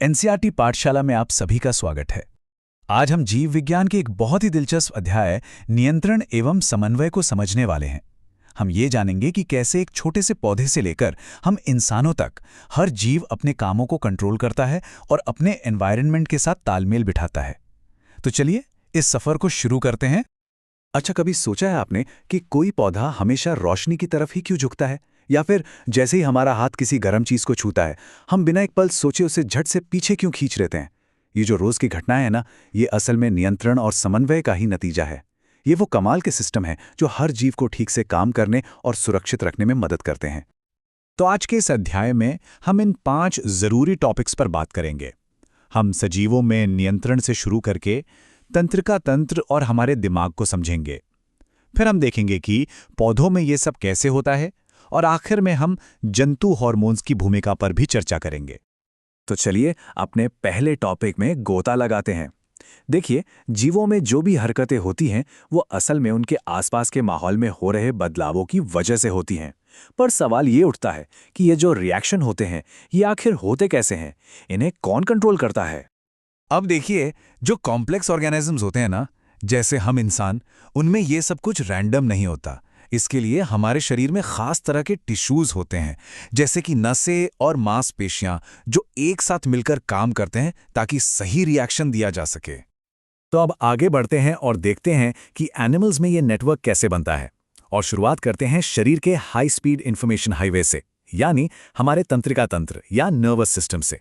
NCERT पाठशाला में आप सभी का स्वागत है। आज हम जीव विज्ञान के एक बहुत ही दिलचस्प अध्याय नियंत्रण एवं समन्वय को समझने वाले हैं। हम ये जानेंगे कि कैसे एक छोटे से पौधे से लेकर हम इंसानों तक हर जीव अपने कामों को कंट्रोल करता है और अपने एनवायरनमेंट के साथ तालमेल बिठाता है। तो चलिए इस सफर को शुरू करते हैं। अच्छा, कभी सोचा है आपने कि कोई पौधा हमेशा रोशनी की तरफ ही क्यों झुकता है? या फिर जैसे ही हमारा हाथ किसी गर्म चीज को छूता है, हम बिना एक पल सोचे उसे झट से पीछे क्यों खींच लेते हैं? ये जो रोज की घटनाएं है ना, ये असल में नियंत्रण और समन्वय का ही नतीजा है। ये वो कमाल के सिस्टम है जो हर जीव को ठीक से काम करने और सुरक्षित रखने में मदद करते हैं। तो आज के इस अध्याय में हम इन 5 जरूरी टॉपिक्स पर बात करेंगे। हम सजीवों में नियंत्रण से शुरू करके तंत्रिका तंत्र और हमारे दिमाग को समझेंगे। फिर हम देखेंगे कि पौधों में ये सब कैसे होता है और आखिर में हम जंतु हार्मोन्स की भूमिका पर भी चर्चा करेंगे। तो चलिए अपने पहले टॉपिक में गोता लगाते हैं। देखिए, जीवों में जो भी हरकतें होती हैं वो असल में उनके आसपास के माहौल में हो रहे बदलावों की वजह से होती हैं। पर सवाल ये उठता है कि ये जो रिएक्शन होते हैं ये आखिर होते कैसे हैं? इन्हें कौन कंट्रोल करता है? अब देखिए, जो कॉम्प्लेक्स ऑर्गेनिजम्स होते हैं ना, जैसे हम इंसान, उनमें ये सब कुछ रैंडम नहीं होता। इसके लिए हमारे शरीर में खास तरह के टिश्यूज होते हैं, जैसे कि नसें और मांसपेशियां, जो एक साथ मिलकर काम करते हैं ताकि सही रिएक्शन दिया जा सके। तो अब आगे बढ़ते हैं और देखते हैं कि एनिमल्स में ये नेटवर्क कैसे बनता है। और शुरुआत करते हैं शरीर के हाई स्पीड इंफॉर्मेशन हाईवे से, यानी हमारे तंत्रिका तंत्र या नर्वस सिस्टम से।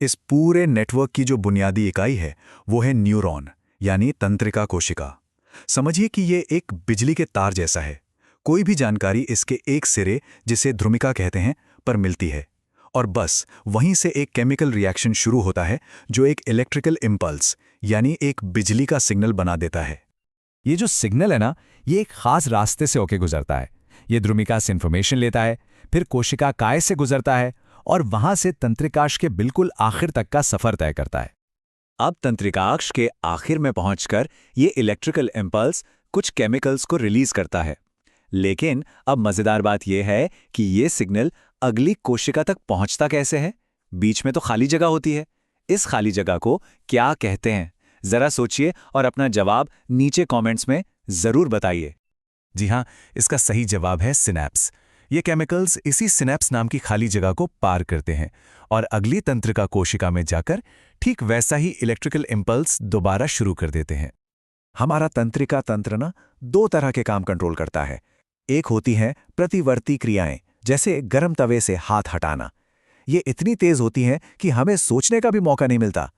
इस पूरे नेटवर्क की जो बुनियादी इकाई है वो है न्यूरॉन, यानी तंत्रिका कोशिका। समझिए कि ये एक बिजली के तार जैसा है। कोई भी जानकारी इसके एक सिरे, जिसे ध्रुमिका कहते हैं, पर मिलती है और बस वहीं से एक केमिकल रिएक्शन शुरू होता है जो एक इलेक्ट्रिकल इम्पल्स यानी एक बिजली का सिग्नल बना देता है। ये जो सिग्नल है ना, ये एक खास रास्ते से होके गुजरता है। ये ध्रुमिका से इंफॉर्मेशन लेता है, फिर कोशिका काय से गुजरता है और वहां से तंत्रिकाक्ष के बिल्कुल आखिर तक का सफर तय करता है। अब तंत्रिकाक्ष के आखिर में पहुंचकर ये इलेक्ट्रिकल इम्पल्स कुछ केमिकल्स को रिलीज करता है। लेकिन अब मजेदार बात यह है कि ये सिग्नल अगली कोशिका तक पहुंचता कैसे है? बीच में तो खाली जगह होती है। इस खाली जगह को क्या कहते हैं? जरा सोचिए और अपना जवाब नीचे कमेंट्स में जरूर बताइए। जी हाँ, इसका सही जवाब है सिनैप्स। ये केमिकल्स इसी सिनैप्स नाम की खाली जगह को पार करते हैं और अगली तंत्रिका कोशिका में जाकर ठीक वैसा ही इलेक्ट्रिकल इम्पल्स दोबारा शुरू कर देते हैं। हमारा तंत्रिका तंत्र ना 2 तरह के काम कंट्रोल करता है। एक होती हैं प्रतिवर्ती क्रियाएं, जैसे गर्म तवे से हाथ हटाना। ये इतनी तेज होती हैं कि हमें सोचने का भी मौका नहीं मिलता।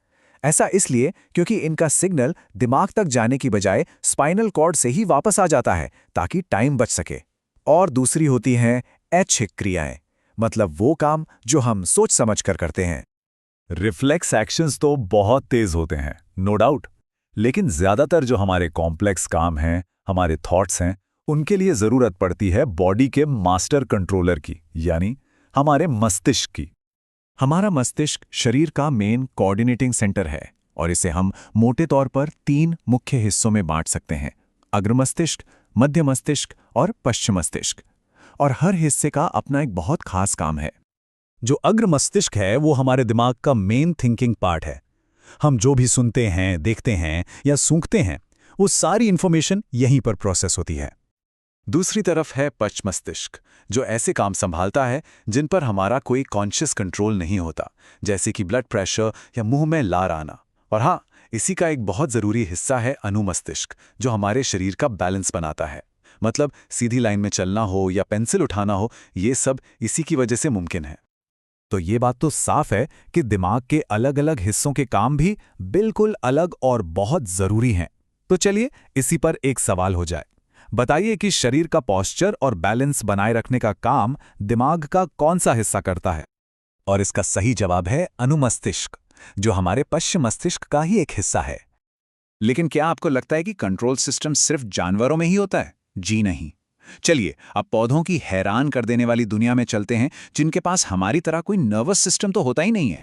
ऐसा इसलिए क्योंकि इनका सिग्नल दिमाग तक जाने की बजाय स्पाइनल कॉर्ड से ही वापस आ जाता है ताकि टाइम बच सके। और दूसरी होती हैं ऐच्छिक क्रियाएं, मतलब वो काम जो हम सोच समझ कर करते हैं। रिफ्लेक्स एक्शंस तो बहुत तेज होते हैं, नो डाउट, लेकिन ज्यादातर जो हमारे कॉम्प्लेक्स काम हैं, हमारे थॉट्स हैं, उनके लिए जरूरत पड़ती है बॉडी के मास्टर कंट्रोलर की, यानी हमारे मस्तिष्क की। हमारा मस्तिष्क शरीर का मेन कोऑर्डिनेटिंग सेंटर है और इसे हम मोटे तौर पर 3 मुख्य हिस्सों में बांट सकते हैं: अग्र मस्तिष्क, मध्य मस्तिष्क और पश्चिम मस्तिष्क। और हर हिस्से का अपना एक बहुत खास काम है। जो अग्र मस्तिष्क है वो हमारे दिमाग का मेन थिंकिंग पार्ट है। हम जो भी सुनते हैं, देखते हैं या सूंघते हैं, वो सारी इंफॉर्मेशन यहीं पर प्रोसेस होती है। दूसरी तरफ है पश्च मस्तिष्क, जो ऐसे काम संभालता है जिन पर हमारा कोई कॉन्शियस कंट्रोल नहीं होता, जैसे कि ब्लड प्रेशर या मुंह में लार आना। और हाँ, इसी का एक बहुत ज़रूरी हिस्सा है अनुमस्तिष्क, जो हमारे शरीर का बैलेंस बनाता है। मतलब सीधी लाइन में चलना हो या पेंसिल उठाना हो, ये सब इसी की वजह से मुमकिन है। तो ये बात तो साफ है कि दिमाग के अलग अलग हिस्सों के काम भी बिल्कुल अलग और बहुत जरूरी हैं। तो चलिए इसी पर एक सवाल हो जाए। बताइए कि शरीर का पोस्चर और बैलेंस बनाए रखने का काम दिमाग का कौन सा हिस्सा करता है? और इसका सही जवाब है अनुमस्तिष्क, जो हमारे पश्चिम मस्तिष्क का ही एक हिस्सा है। लेकिन क्या आपको लगता है कि कंट्रोल सिस्टम सिर्फ जानवरों में ही होता है? जी नहीं। चलिए अब पौधों की हैरान कर देने वाली दुनिया में चलते हैं, जिनके पास हमारी तरह कोई नर्वस सिस्टम तो होता ही नहीं है।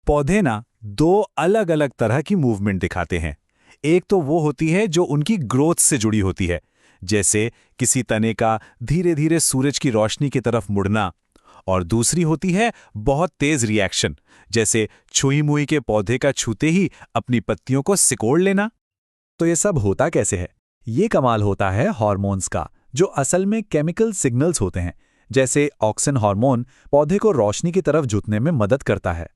पौधे ना 2 अलग अलग तरह की मूवमेंट दिखाते हैं। एक तो वो होती है जो उनकी ग्रोथ से जुड़ी होती है, जैसे किसी तने का धीरे धीरे सूरज की रोशनी की तरफ मुड़ना, और दूसरी होती है बहुत तेज रिएक्शन, जैसे छुई मुई के पौधे का छूते ही अपनी पत्तियों को सिकोड़ लेना। तो ये सब होता कैसे है? ये कमाल होता है हार्मोन्स का, जो असल में केमिकल सिग्नल्स होते हैं। जैसे ऑक्सिन हार्मोन पौधे को रोशनी की तरफ झुकने में मदद करता है,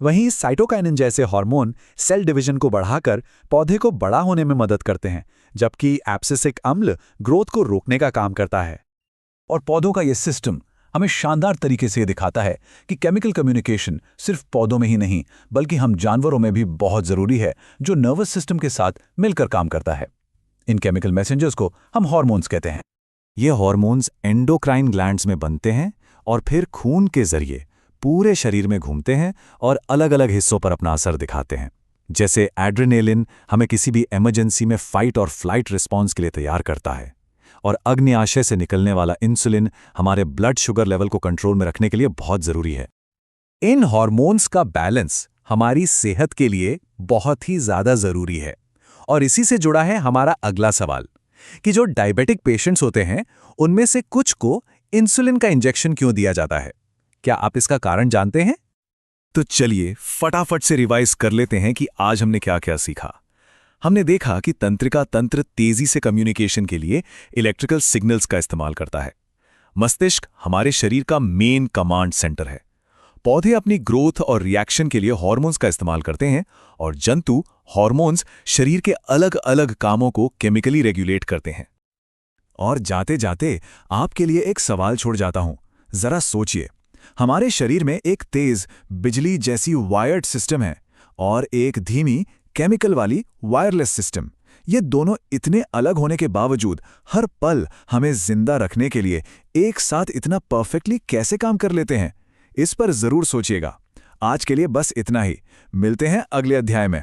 वहीं साइटोकाइनिन जैसे हार्मोन सेल डिवीजन को बढ़ाकर पौधे को बड़ा होने में मदद करते हैं, जबकि एब्सिसिक अम्ल ग्रोथ को रोकने का काम करता है। और पौधों का ये सिस्टम हमें शानदार तरीके से ये दिखाता है कि केमिकल कम्युनिकेशन सिर्फ पौधों में ही नहीं बल्कि हम जानवरों में भी बहुत ज़रूरी है, जो नर्वस सिस्टम के साथ मिलकर काम करता है। इन केमिकल मैसेंजर्स को हम हार्मोन्स कहते हैं। ये हार्मोन्स एंडोक्राइन ग्लैंड्स में बनते हैं और फिर खून के जरिए पूरे शरीर में घूमते हैं और अलग अलग हिस्सों पर अपना असर दिखाते हैं। जैसे एड्रेनालिन हमें किसी भी इमरजेंसी में फाइट और फ्लाइट रिस्पॉन्स के लिए तैयार करता है, और अग्न्याशय से निकलने वाला इंसुलिन हमारे ब्लड शुगर लेवल को कंट्रोल में रखने के लिए बहुत ज़रूरी है। इन हार्मोन्स का बैलेंस हमारी सेहत के लिए बहुत ही ज़्यादा ज़रूरी है। और इसी से जुड़ा है हमारा अगला सवाल कि जो डायबिटिक पेशेंट्स होते हैं उनमें से कुछ को इंसुलिन का इंजेक्शन क्यों दिया जाता है? क्या आप इसका कारण जानते हैं? तो चलिए फटाफट से रिवाइज कर लेते हैं कि आज हमने क्या क्या सीखा। हमने देखा कि तंत्रिका तंत्र तेजी से कम्युनिकेशन के लिए इलेक्ट्रिकल सिग्नल्स का इस्तेमाल करता है। मस्तिष्क हमारे शरीर का मेन कमांड सेंटर है। पौधे अपनी ग्रोथ और रिएक्शन के लिए हार्मोन्स का इस्तेमाल करते हैं, और जंतु हार्मोन्स शरीर के अलग अलग कामों को केमिकली रेगुलेट करते हैं। और जाते जाते आपके लिए एक सवाल छोड़ जाता हूं। जरा सोचिए, हमारे शरीर में एक तेज बिजली जैसी वायर्ड सिस्टम है और एक धीमी केमिकल वाली वायरलेस सिस्टम। ये दोनों इतने अलग होने के बावजूद हर पल हमें जिंदा रखने के लिए एक साथ इतना परफेक्टली कैसे काम कर लेते हैं? इस पर जरूर सोचिएगा। आज के लिए बस इतना ही। मिलते हैं अगले अध्याय में।